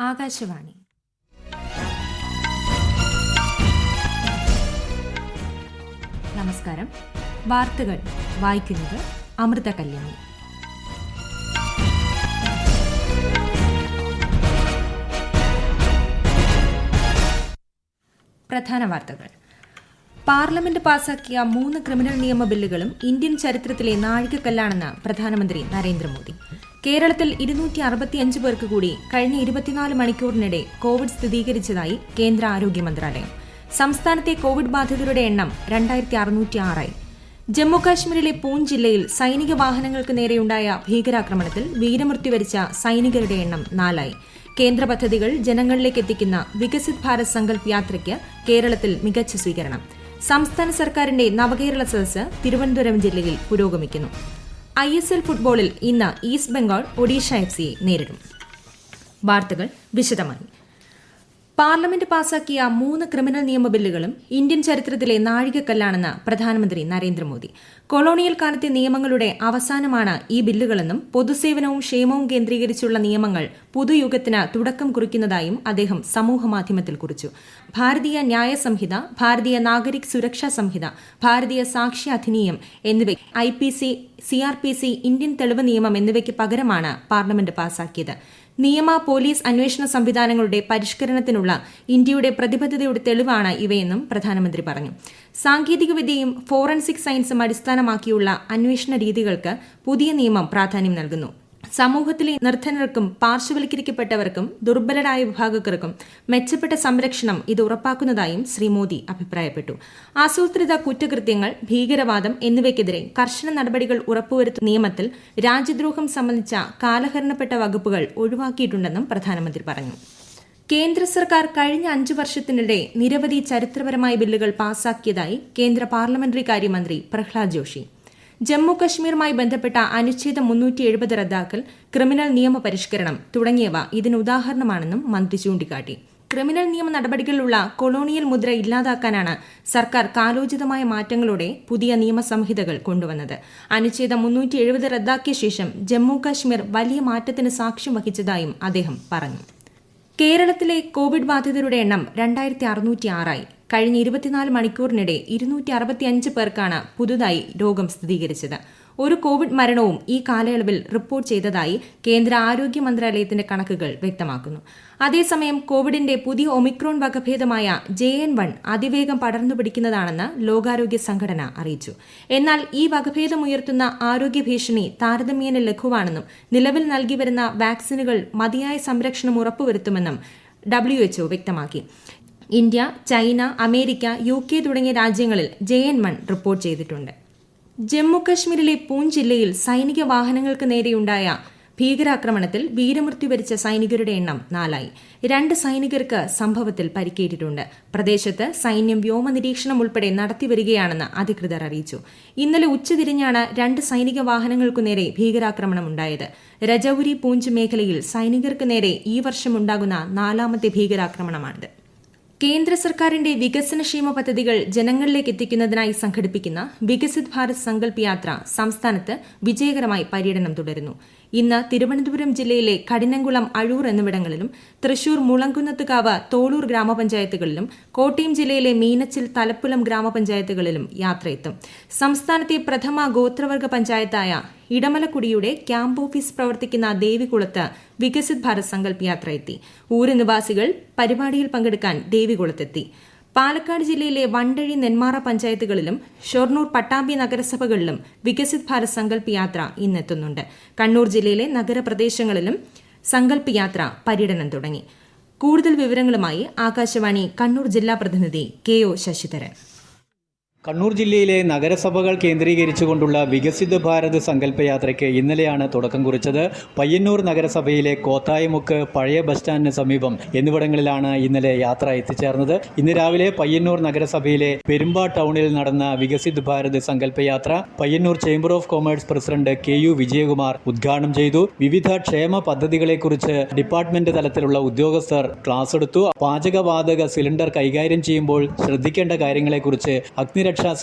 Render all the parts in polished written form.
ആകാശവാണി. നമസ്കാരം. വാർത്തകൾ വായിക്കുന്നത് അമൃത കല്യാണി. പ്രധാന വാർത്തകൾ. പാർലമെന്റ് പാസാക്കിയ 3 ക്രിമിനൽ നിയമ ബില്ലുകളും ഇന്ത്യൻ ചരിത്രത്തിലെ നാഴികക്കല്ലാണെന്ന് പ്രധാനമന്ത്രി നരേന്ദ്രമോദി. കേരളത്തിൽ 265 പേർക്ക് കൂടി കഴിഞ്ഞ 24 മണിക്കൂറിനിടെ കോവിഡ് സ്ഥിരീകരിച്ചതായി കേന്ദ്ര ആരോഗ്യ മന്ത്രാലയം. സംസ്ഥാനത്തെ കോവിഡ് ബാധിതരുടെ എണ്ണം 2606. ജമ്മുകാശ്മീരിലെ പൂഞ്ച് ജില്ലയിൽ സൈനിക വാഹനങ്ങൾക്ക് നേരെയുണ്ടായ ഭീകരാക്രമണത്തിൽ വീരമൃത്യു വരിച്ച സൈനികരുടെ എണ്ണം 4. കേന്ദ്ര പദ്ധതികൾ ജനങ്ങളിലേക്ക് എത്തിക്കുന്ന വികസിത് ഭാരത് സങ്കൽപ് യാത്രയ്ക്ക് കേരളത്തിൽ മികച്ച സ്വീകരണം. സംസ്ഥാന സർക്കാരിന്റെ നവകേരള സദസ്സ് തിരുവനന്തപുരം ജില്ലയിൽ പുരോഗമിക്കുന്നു. ISL ഫുട്ബോളിൽ ഇന്ന് ഈസ്റ്റ് ബംഗാൾ ഒഡീഷ FCയെ നേരിടും. വാർത്തകൾ വിശദമായി. പാർലമെന്റ് പാസാക്കിയ 3 ക്രിമിനൽ നിയമ ബില്ലുകളും ഇന്ത്യൻ ചരിത്രത്തിലെ നാഴികക്കല്ലാണെന്ന് പ്രധാനമന്ത്രി നരേന്ദ്രമോദി. കൊളോണിയൽ കാലത്തെ നിയമങ്ങളുടെ അവസാനമാണ് ഈ ബില്ലുകളെന്നും പൊതുസേവനവും ക്ഷേമവും കേന്ദ്രീകരിച്ചുള്ള നിയമങ്ങൾ പുതുയുഗത്തിന് തുടക്കം കുറിക്കുന്നതായും അദ്ദേഹം സമൂഹമാധ്യമത്തിൽ കുറിച്ചു. ഭാരതീയ ന്യായ സംഹിത, ഭാരതീയ നാഗരിക് സുരക്ഷാ സംഹിത, ഭാരതീയ സാക്ഷ്യ അധിനിയം എന്നിവ IPC, CRPC, ഇന്ത്യൻ തെളിവ് നിയമം എന്നിവയ്ക്ക് പകരമാണ് പാർലമെന്റ് പാസാക്കിയത്. നിയമ, പോലീസ്, അന്വേഷണ സംവിധാനങ്ങളുടെ പരിഷ്കരണത്തിനുള്ള ഇന്ത്യയുടെ പ്രതിബദ്ധതയുടെ തെളിവാണ് ഇവയെന്നും പ്രധാനമന്ത്രി പറഞ്ഞു. സാങ്കേതികവിദ്യയും ഫോറൻസിക് സയൻസും അടിസ്ഥാനമാക്കിയുള്ള അന്വേഷണ രീതികൾക്ക് പുതിയ നിയമം പ്രാധാന്യം നൽകുന്നു. സമൂഹത്തിലെ നിർധനർക്കും പാർശ്വവൽക്കരിക്കപ്പെട്ടവർക്കും ദുർബലരായ വിഭാഗക്കാർക്കും മെച്ചപ്പെട്ട സംരക്ഷണം ഇത് ഉറപ്പാക്കുന്നതായും ശ്രീ മോദി അഭിപ്രായപ്പെട്ടു. ആസൂത്രിത കുറ്റകൃത്യങ്ങൾ, ഭീകരവാദം എന്നിവയ്ക്കെതിരെ കർശന നടപടികൾ ഉറപ്പുവരുത്തുന്ന നിയമത്തിൽ രാജ്യദ്രോഹം സംബന്ധിച്ച കാലഹരണപ്പെട്ട വകുപ്പുകൾ ഒഴിവാക്കിയിട്ടുണ്ടെന്നും പ്രധാനമന്ത്രി പറഞ്ഞു. കേന്ദ്ര സർക്കാർ കഴിഞ്ഞ 5 വർഷത്തിനിടെ നിരവധി ചരിത്രപരമായ ബില്ലുകൾ പാസാക്കിയതായി കേന്ദ്ര പാർലമെന്ററി കാര്യമന്ത്രി പ്രഹ്ലാദ് ജോഷി. ജമ്മു കശ്മീരുമായി ബന്ധപ്പെട്ട അനുച്ഛേദം 370 റദ്ദാക്കൽ, ക്രിമിനൽ നിയമ പരിഷ്കരണം തുടങ്ങിയവ ഇതിന് ഉദാഹരണമാണെന്നും മന്ത്രി ചൂണ്ടിക്കാട്ടി. ക്രിമിനൽ നിയമ നടപടികളിലുള്ള കൊളോണിയൽ മുദ്ര ഇല്ലാതാക്കാനാണ് സർക്കാർ കാലോചിതമായ മാറ്റങ്ങളോടെ പുതിയ നിയമസംഹിതകൾ കൊണ്ടുവന്നത്. അനുച്ഛേദം 370 റദ്ദാക്കിയ ശേഷം ജമ്മു കശ്മീർ വലിയ മാറ്റത്തിന് സാക്ഷ്യം വഹിച്ചതായും അദ്ദേഹം പറഞ്ഞു. കേരളത്തിലെ കോവിഡ് ബാധിതരുടെ എണ്ണം 2606. കഴിഞ്ഞ 24 മണിക്കൂറിനിടെ 265 പേർക്കാണ് പുതുതായി രോഗം സ്ഥിരീകരിച്ചത്. ഒരു കോവിഡ് മരണവും ഈ കാലയളവിൽ റിപ്പോർട്ട് ചെയ്തതായി കേന്ദ്ര ആരോഗ്യ മന്ത്രാലയത്തിന്റെ കണക്കുകൾ വ്യക്തമാക്കുന്നു. അതേസമയം കോവിഡിന്റെ പുതിയ ഒമിക്രോൺ വകഭേദമായ JN1 അതിവേഗം പടർന്നു പിടിക്കുന്നതാണെന്ന് ലോകാരോഗ്യ സംഘടന അറിയിച്ചു. എന്നാൽ ഈ വകഭേദം ഉയർത്തുന്ന ആരോഗ്യ ഭീഷണി താരതമ്യേന ലഘുവാണെന്നും നിലവിൽ നൽകിവരുന്ന വാക്സിനുകൾ മതിയായ സംരക്ഷണം ഉറപ്പുവരുത്തുമെന്നും WHO വ്യക്തമാക്കി. ഇന്ത്യ, ചൈന, അമേരിക്ക, UK തുടങ്ങിയ രാജ്യങ്ങളിൽ JN1 റിപ്പോർട്ട് ചെയ്തിട്ടുണ്ട്. ജമ്മുകശ്മീരിലെ പൂഞ്ച് ജില്ലയിൽ സൈനിക വാഹനങ്ങൾക്ക് നേരെയുണ്ടായ ഭീകരാക്രമണത്തിൽ വീരമൃത്യു വരിച്ച സൈനികരുടെ എണ്ണം 4. 2 സൈനികർക്ക് സംഭവത്തിൽ പരിക്കേറ്റിട്ടുണ്ട്. പ്രദേശത്ത് സൈന്യം വ്യോമ നിരീക്ഷണം ഉൾപ്പെടെ നടത്തിവരികയാണെന്ന് അധികൃതർ അറിയിച്ചു. ഇന്നലെ ഉച്ചതിരിഞ്ഞാണ് 2 സൈനിക വാഹനങ്ങൾക്കു നേരെ ഭീകരാക്രമണമുണ്ടായത്. രജൌരി പൂഞ്ച് മേഖലയിൽ സൈനികർക്ക് നേരെ ഈ വർഷമുണ്ടാകുന്ന 4ാമത്തെ ഭീകരാക്രമണമാണിത്. കേന്ദ്ര സർക്കാരിന്റെ വികസനക്ഷേമ പദ്ധതികൾ ജനങ്ങളിലേക്ക് എത്തിക്കുന്നതിനായി സംഘടിപ്പിക്കുന്ന വികസിത് ഭാരത് സങ്കൽപ് യാത്ര സംസ്ഥാനത്ത് വിജയകരമായി പര്യടനം തുടരുന്നു. ഇന്ന് തിരുവനന്തപുരം ജില്ലയിലെ കഠിനംകുളം, അഴൂർ എന്നിവിടങ്ങളിലും തൃശൂർ മുളങ്കുന്നത്തുകാവ്, തോളൂർ ഗ്രാമപഞ്ചായത്തുകളിലും കോട്ടയം ജില്ലയിലെ മീനച്ചിൽ, തലപ്പുലം ഗ്രാമപഞ്ചായത്തുകളിലും യാത്രയെത്തും. സംസ്ഥാനത്തെ പ്രഥമ ഗോത്രവർഗ പഞ്ചായത്തായ ഇടമലക്കുടിയുടെ ക്യാമ്പ് ഓഫീസ് പ്രവർത്തിക്കുന്ന ദേവികുളത്ത് വികസിത് ഭാരത് സങ്കൽപ് യാത്ര എത്തി. ഊര് നിവാസികൾ പരിപാടിയിൽ പങ്കെടുക്കാൻ ദേവികുളത്തെത്തി. പാലക്കാട് ജില്ലയിലെ വണ്ടഴി, നെന്മാറ പഞ്ചായത്തുകളിലും ഷൊർണൂർ, പട്ടാമ്പി നഗരസഭകളിലും വികസിത് ഭാരത് സങ്കൽപ് യാത്ര ഇന്നെത്തുന്നുണ്ട്. കണ്ണൂർ ജില്ലയിലെ നഗരപ്രദേശങ്ങളിലും സങ്കൽപ് യാത്ര പര്യടനം തുടങ്ങി. കൂടുതൽ വിവരങ്ങളുമായി ആകാശവാണി കണ്ണൂർ ജില്ലാ പ്രതിനിധി KO ശശിധരൻ. കണ്ണൂർ ജില്ലയിലെ നഗരസഭകൾ കേന്ദ്രീകരിച്ചുകൊണ്ടുള്ള വികസിത ഭാരത് സങ്കല്പ യാത്രയ്ക്ക് ഇന്നലെയാണ് തുടക്കം കുറിച്ചത്. പയ്യന്നൂർ നഗരസഭയിലെ കോത്തായമുക്ക്, പഴയ ബസ് സ്റ്റാൻഡിന് സമീപം എന്നിവിടങ്ങളിലാണ് ഇന്നലെ യാത്ര എത്തിച്ചേർന്നത്. ഇന്ന് രാവിലെ പയ്യന്നൂർ നഗരസഭയിലെ പെരുമ്പാ ടൗണിൽ നടന്ന വികസിത് ഭാരത് സങ്കല്പ യാത്ര Payyanur chamber of commerce president KU Vijayakumar ഉദ്ഘാടനം ചെയ്തു. വിവിധ ക്ഷേമ പദ്ധതികളെക്കുറിച്ച് ഡിപ്പാർട്ട്മെന്റ് തലത്തിലുള്ള ഉദ്യോഗസ്ഥർ ക്ലാസ് എടുത്തു. പാചകവാതക സിലിണ്ടർ കൈകാര്യം ചെയ്യുമ്പോൾ ശ്രദ്ധിക്കേണ്ട കാര്യങ്ങളെക്കുറിച്ച് അഗ്നിരക്ഷാസേന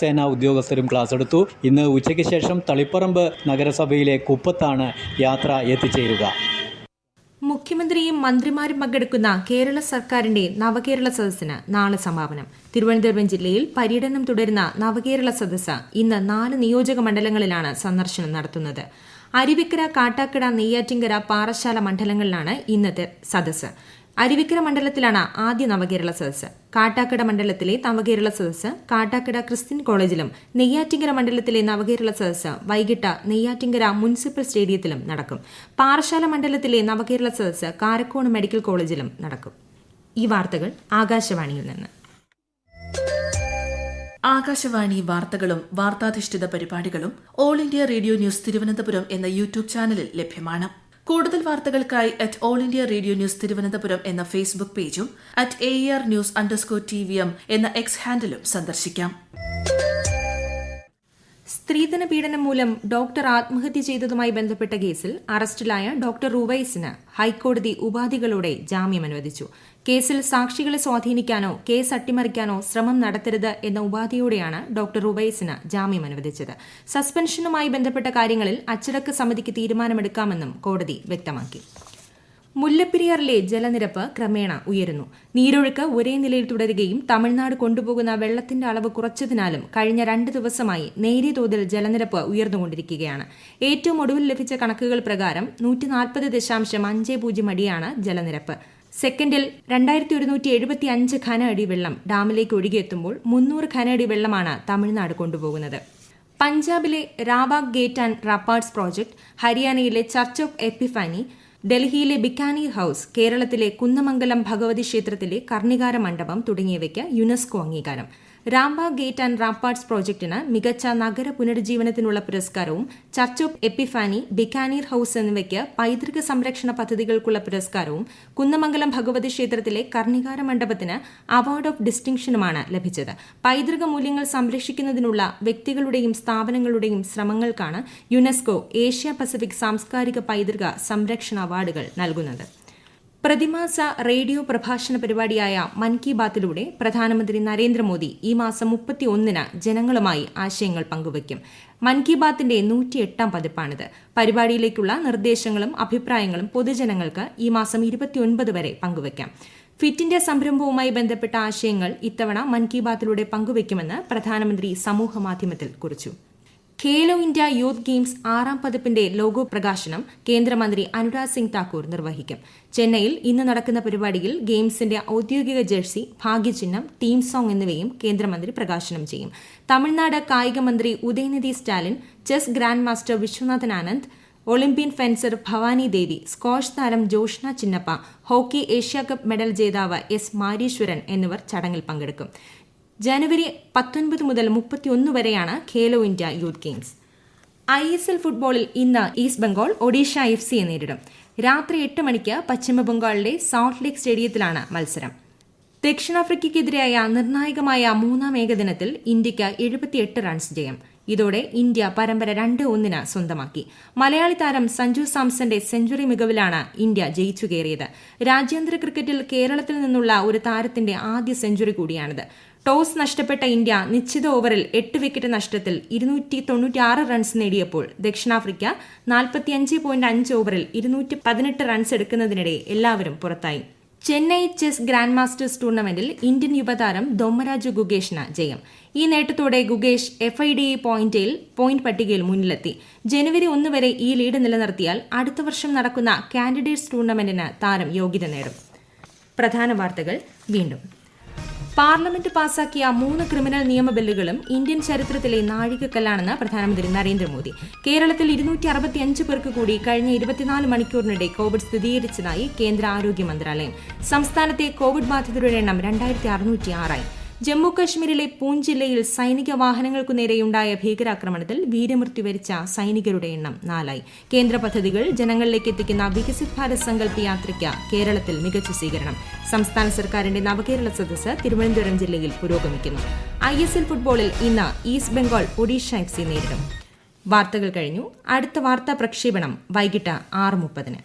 ഉദ്യോഗസ്ഥരും ക്ലാസ് എടുത്തു. ഇന്ന് ഉച്ചയ്ക്ക് ശേഷം തളിപ്പറമ്പ് നഗരസഭയിലെ കുപ്പത്താണ് യാത്ര എത്തിച്ചേരുക. മുഖ്യമന്ത്രിയും മന്ത്രിമാരും പങ്കെടുക്കുന്ന കേരള സർക്കാരിന്റെ നവകേരള സദസ്സിന് നാളെ സമാപനം. തിരുവനന്തപുരം ജില്ലയിൽ പര്യടനം തുടരുന്ന നവകേരള സദസ്സ് ഇന്ന് 4 നിയോജക മണ്ഡലങ്ങളിലാണ് സന്ദർശനം നടത്തുന്നത്. അരുവിക്കര, കാട്ടാക്കട, നെയ്യാറ്റിൻകര, പാറശാല മണ്ഡലങ്ങളിലാണ് ഇന്നത്തെ സദസ്സ്. അരുവിക്കര മണ്ഡലത്തിലാണ് ആദ്യ നവകേരള സദസ്സ്. കാട്ടാക്കട മണ്ഡലത്തിലെ നവകേരള സദസ്സ് കാട്ടാക്കട ക്രിസ്ത്യൻ കോളേജിലും നെയ്യാറ്റിൻകര മണ്ഡലത്തിലെ നവകേരള സദസ്സ് വൈകിട്ട് നെയ്യാറ്റിൻകര മുനിസിപ്പൽ സ്റ്റേഡിയത്തിലും നടക്കും. പാറശാല മണ്ഡലത്തിലെ നവകേരള സദസ്സ് കാരക്കോട് മെഡിക്കൽ കോളേജിലും നടക്കും. ഈ വാർത്തകൾ ആകാശവാണിയിൽ നിന്ന്. ആകാശവാണി വാർത്തകളും വാർത്താധിഷ്ഠിത പരിപാടികളും all India radio news Thiruvananthapuram എന്ന യൂട്യൂബ് ചാനലിൽ ലഭ്യമാണ്. കൂടുതൽ വാർത്തകൾക്കായി @all India radio news Thiruvananthapuram എന്ന ഫേസ്ബുക്ക് പേജും @AER_News_TVM എന്ന എക്സ് ഹാൻഡിലും സന്ദർശിക്കാം. സ്ത്രീധന പീഡനം മൂലം ഡോക്ടർ ആത്മഹത്യ ചെയ്തതുമായി ബന്ധപ്പെട്ട കേസിൽ അറസ്റ്റിലായ ഡോക്ടർ റുവൈസിന് ഹൈക്കോടതി ഉപാധികളോടെ ജാമ്യം അനുവദിച്ചു. കേസിൽ സാക്ഷികളെ സ്വാധീനിക്കാനോ കേസ് അട്ടിമറിക്കാനോ ശ്രമം നടത്തരുത് എന്ന ഉപാധിയോടെയാണ് ഡോക്ടർ റുവൈസിന് ജാമ്യം അനുവദിച്ചത്. സസ്പെൻഷനുമായി ബന്ധപ്പെട്ട കാര്യങ്ങളിൽ അച്ചടക്ക സമിതിക്ക് തീരുമാനമെടുക്കാമെന്നും കോടതി വ്യക്തമാക്കി. മുല്ലപ്പെരിയാറിലെ ജലനിരപ്പ് ക്രമേണ ഉയരുന്നു. നീരൊഴുക്ക് ഒരേ നിലയിൽ തുടരുകയും തമിഴ്നാട് കൊണ്ടുപോകുന്ന വെള്ളത്തിന്റെ അളവ് കുറച്ചതിനാലും കഴിഞ്ഞ 2 ദിവസമായി നേരിയ തോതിൽ ജലനിരപ്പ് ഉയർന്നുകൊണ്ടിരിക്കുകയാണ്. ഏറ്റവും ഒടുവിൽ ലഭിച്ച കണക്കുകൾ പ്രകാരം 140.50 അടിയാണ് ജലനിരപ്പ്. സെക്കൻഡിൽ 2175 ഘന അടി വെള്ളം ഡാമിലേക്ക് ഒഴുകിയെത്തുമ്പോൾ 300 ഘന അടി വെള്ളമാണ് തമിഴ്നാട് കൊണ്ടുപോകുന്നത്. പഞ്ചാബിലെ രാബാഗ് ഗേറ്റ് ആൻഡ് റാപ്പാർഡ്സ് പ്രോജക്ട്, ഹരിയാനയിലെ ചർച്ച് ഓഫ് എപ്പിഫാനി, ഡൽഹിയിലെ ബിക്കാനീർ ഹൌസ്, കേരളത്തിലെ കുന്നമംഗലം ഭഗവതി ക്ഷേത്രത്തിലെ കർണികാര മണ്ഡപം തുടങ്ങിയവയ്ക്ക് യുനെസ്കോ അംഗീകാരം. രാംബാഗ് ഗേറ്റ് ആൻഡ് റാപ്പാർഡ്സ് പ്രോജക്ടിന് മികച്ച നഗര പുനരുജ്ജീവനത്തിനുള്ള പുരസ്കാരവും church of Epiphany, Bikaner house എന്നിവയ്ക്ക് പൈതൃക സംരക്ഷണ പദ്ധതികൾക്കുള്ള പുരസ്കാരവും കുന്നമംഗലം ഭഗവതി ക്ഷേത്രത്തിലെ കർണികാര മണ്ഡപത്തിന് അവാർഡ് ഓഫ് ഡിസ്റ്റിങ്ഷനുമാണ് ലഭിച്ചത്. പൈതൃക മൂല്യങ്ങൾ സംരക്ഷിക്കുന്നതിനുള്ള വ്യക്തികളുടെയും സ്ഥാപനങ്ങളുടെയും ശ്രമങ്ങൾക്കാണ് യുനെസ്കോ ഏഷ്യ പസഫിക് സാംസ്കാരിക പൈതൃക സംരക്ഷണ അവാർഡുകൾ നൽകുന്നത്. പ്രതിമാസ റേഡിയോ പ്രഭാഷണ പരിപാടിയായ മൻ കി ബാത്തിലൂടെ പ്രധാനമന്ത്രി നരേന്ദ്രമോദി ഈ മാസം 31-ന് ജനങ്ങളുമായി ആശയങ്ങൾ പങ്കുവയ്ക്കും. മൻ കി ബാത്തിന്റെ 108ാം പതിപ്പാണിത്. പരിപാടിയിലേക്കുള്ള നിർദ്ദേശങ്ങളും അഭിപ്രായങ്ങളും പൊതുജനങ്ങൾക്ക് ഈ മാസം 29 വരെ പങ്കുവയ്ക്കാം. ഫിറ്റ് ഇന്ത്യ സംരംഭവുമായി ബന്ധപ്പെട്ട ആശയങ്ങൾ ഇത്തവണ മൻ കി ബാത്തിലൂടെ പങ്കുവയ്ക്കുമെന്ന് പ്രധാനമന്ത്രി സമൂഹമാധ്യമത്തിൽ കുറിച്ചു. ഖേലോ ഇന്ത്യ യൂത്ത് ഗെയിംസ് 6ാം പതിപ്പിന്റെ ലോഗോ പ്രകാശനം കേന്ദ്രമന്ത്രി അനുരാഗ് സിംഗ് താക്കൂർ നിർവഹിക്കും. ചെന്നൈയിൽ ഇന്ന് നടക്കുന്ന പരിപാടിയിൽ ഗെയിംസിന്റെ ഔദ്യോഗിക ജേഴ്സി, ഭാഗ്യചിഹ്നം, ടീം സോങ് എന്നിവയും കേന്ദ്രമന്ത്രി പ്രകാശനം ചെയ്യും. തമിഴ്നാട് കായിക മന്ത്രി Udhayanidhi Stalin, chess grand master Viswanathan Anand, Olympian fencer Bhavani Devi, squash താരം Joshna Chinappa, hockey Asia cup medal ജേതാവ് എസ് മാരീശ്വരൻ എന്നിവർ ചടങ്ങിൽ പങ്കെടുക്കും. ജനുവരി 19 മുതൽ 31 വരെയാണ് Khelo India youth games. ISL ഫുട്ബോളിൽ ഇന്ന് ഈസ്റ്റ് ബംഗാൾ ഒഡീഷ FCയെ നേരിടും. രാത്രി 8 മണിക്ക് പശ്ചിമബംഗാളിലെ സോൾട്ട് ലേക്ക് സ്റ്റേഡിയത്തിലാണ് മത്സരം. ദക്ഷിണാഫ്രിക്കയ്ക്കെതിരായ നിർണായകമായ 3ാം ഏകദിനത്തിൽ ഇന്ത്യയ്ക്ക് 78 റൺസ് ജയം. ഇതോടെ ഇന്ത്യ പരമ്പര 2-1 സ്വന്തമാക്കി. മലയാളി താരം സഞ്ജു സാംസന്റെ സെഞ്ചുറി മികവിലാണ് ഇന്ത്യ ജയിച്ചു കയറിയത്. രാജ്യാന്തര ക്രിക്കറ്റിൽ കേരളത്തിൽ നിന്നുള്ള ഒരു താരത്തിന്റെ ആദ്യ സെഞ്ചുറി കൂടിയാണിത്. ടോസ് നഷ്ടപ്പെട്ട ഇന്ത്യ നിശ്ചിത ഓവറിൽ 8 വിക്കറ്റ് നഷ്ടത്തിൽ 296 റൺസ് നേടിയപ്പോൾ ദക്ഷിണാഫ്രിക്ക 45.5 ഓവറിൽ 218 റൺസ് എടുക്കുന്നതിനിടെ എല്ലാവരും പുറത്തായി. ചെന്നൈ ചെസ് ഗ്രാൻഡ് മാസ്റ്റേഴ്സ് ടൂർണമെന്റിൽ ഇന്ത്യൻ യുവതാരം ദൊമ്മരാജു ഗുഗേഷിന് ജയം. ഈ നേട്ടത്തോടെ ഗുഗേഷ് FIDE പോയിന്റ് പട്ടികയിൽ മുന്നിലെത്തി. ജനുവരി 1 വരെ ഈ ലീഡ് നിലനിർത്തിയാൽ അടുത്ത വർഷം നടക്കുന്ന കാൻഡിഡേറ്റ്സ് ടൂർണമെന്റിന് താരം യോഗ്യത നേടും. പ്രധാന വാർത്തകൾ വീണ്ടും. പാർലമെന്റ് പാസാക്കിയ 3 ക്രിമിനൽ നിയമ ബില്ലുകളും ഇന്ത്യൻ ചരിത്രത്തിലെ നാഴികക്കല്ലാണെന്ന് പ്രധാനമന്ത്രി നരേന്ദ്രമോദി. കേരളത്തിൽ 265 പേർക്ക് കൂടി കഴിഞ്ഞ 24 മണിക്കൂറിനിടെ കോവിഡ് സ്ഥിരീകരിച്ചതായി കേന്ദ്ര ആരോഗ്യ മന്ത്രാലയം. സംസ്ഥാനത്തെ കോവിഡ് ബാധിതരുടെ എണ്ണം 2606 ആയി. ജമ്മു കശ്മീരിലെ പൂഞ്ച് ജില്ലയിൽ സൈനിക വാഹനങ്ങൾക്കു നേരെയുണ്ടായ ഭീകരാക്രമണത്തിൽ വീരമൃത്യു വരിച്ച സൈനികരുടെ എണ്ണം 4 കേന്ദ്ര പദ്ധതികൾ ജനങ്ങളിലേക്ക് എത്തിക്കുന്ന വികസിത് ഭാരത് സങ്കല്പ് യാത്രയ്ക്ക് കേരളത്തിൽ മികച്ച സ്വീകരണം. സംസ്ഥാന സർക്കാരിന്റെ നവകേരള സദസ്സ് തിരുവനന്തപുരം ജില്ലയിൽ പുരോഗമിക്കുന്നു. ISL ഫുട്ബോളിൽ ഇന്ന് ഈസ്റ്റ് ബംഗാൾ ഒഡീഷ FC നേരിടും. വാർത്തകൾ കഴിഞ്ഞു. അടുത്ത വാർത്താ പ്രക്ഷേപണം വൈകിട്ട് 6:30.